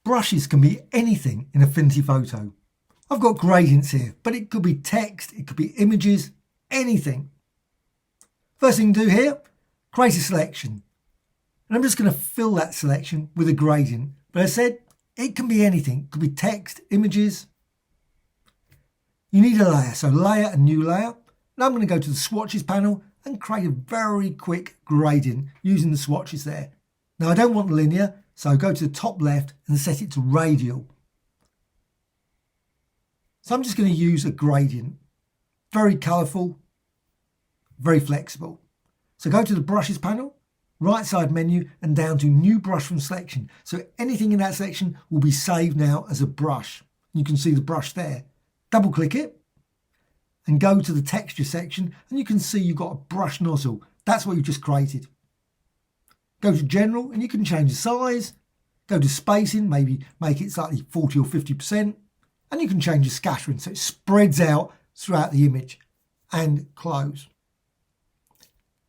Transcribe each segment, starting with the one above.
Brushes can be anything in Affinity Photo. I've got gradients here, but it could be text, it could be images, anything. First thing to do here, create a selection. And I'm just going to fill that selection with a gradient. But as I said, it can be anything. It could be text, images. You need a layer, so layer and new layer. Now I'm going to go to the swatches panel and create a very quick gradient using the swatches there. Now I don't want linear, so go to the top left and set it to radial. So I'm just going to use a gradient. Very colourful, very flexible. So go to the brushes panel, right side menu and down to new brush from selection. So anything in that selection will be saved now as a brush. You can see the brush there. Double click it and go to the texture section and you can see you've got a brush nozzle. That's what you just created. Go to general and you can change the size. Go to spacing, maybe make it slightly 40 or 50%. And you can change the scattering so it spreads out throughout the image, and close.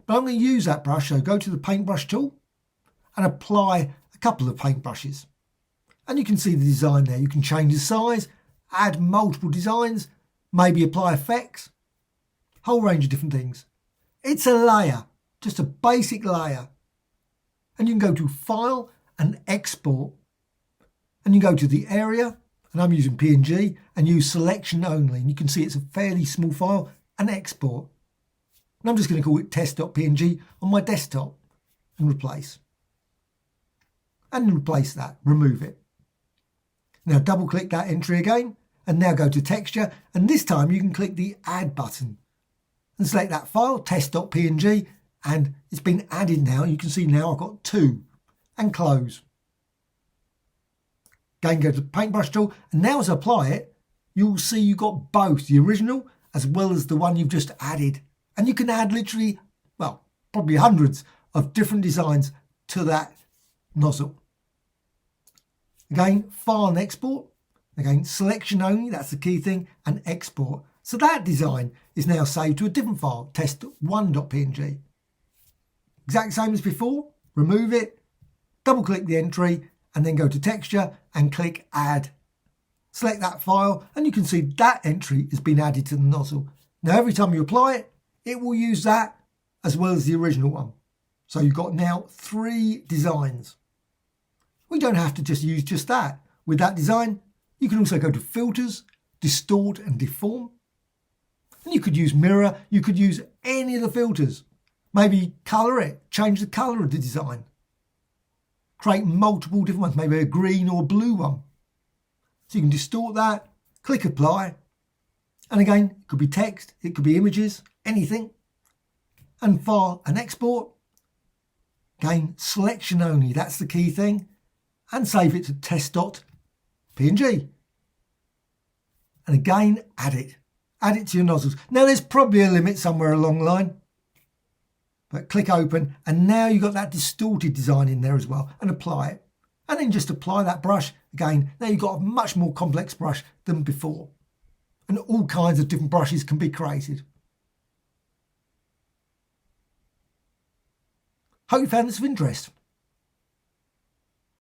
But I'm going to use that brush, so go to the paintbrush tool and apply a couple of paintbrushes. And you can see the design there. You can change the size, add multiple designs, maybe apply effects, whole range of different things. It's a layer, just a basic layer. And you can go to File and Export. And you go to the area, and I'm using PNG, and use Selection Only. And you can see it's a fairly small file, and Export. And I'm just going to call it test.png on my desktop and replace. And replace that, remove it. Now double click that entry again and now go to texture, and this time you can click the add button and select that file, test.png, and it's been added now. You can see now I've got two, and close. Again go to the paintbrush tool, and now as I apply it you'll see you've got both the original as well as the one you've just added. And you can add literally, well, probably hundreds of different designs to that nozzle. Again, file and export. Again, selection only, that's the key thing, and export. So that design is now saved to a different file, test1.png. Exact same as before, remove it, double click the entry, and then go to texture and click add. Select that file, and you can see that entry has been added to the nozzle. Now every time you apply it, it will use that as well as the original one. So you've got now 3 designs. We don't have to just use just that. With that design, you can also go to filters, distort and deform. And you could use mirror, you could use any of the filters. Maybe colour it, change the colour of the design. Create multiple different ones, maybe a green or blue one. So you can distort that, click apply. And again, it could be text, it could be images, anything. And file and export. Again, selection only, that's the key thing. And save it to test.png. And again, add it. Add it to your nozzles. Now there's probably a limit somewhere along the line. But click open, and now you've got that distorted design in there as well, and apply it. And then just apply that brush again. Now you've got a much more complex brush than before. And all kinds of different brushes can be created. Hope you found this of interest.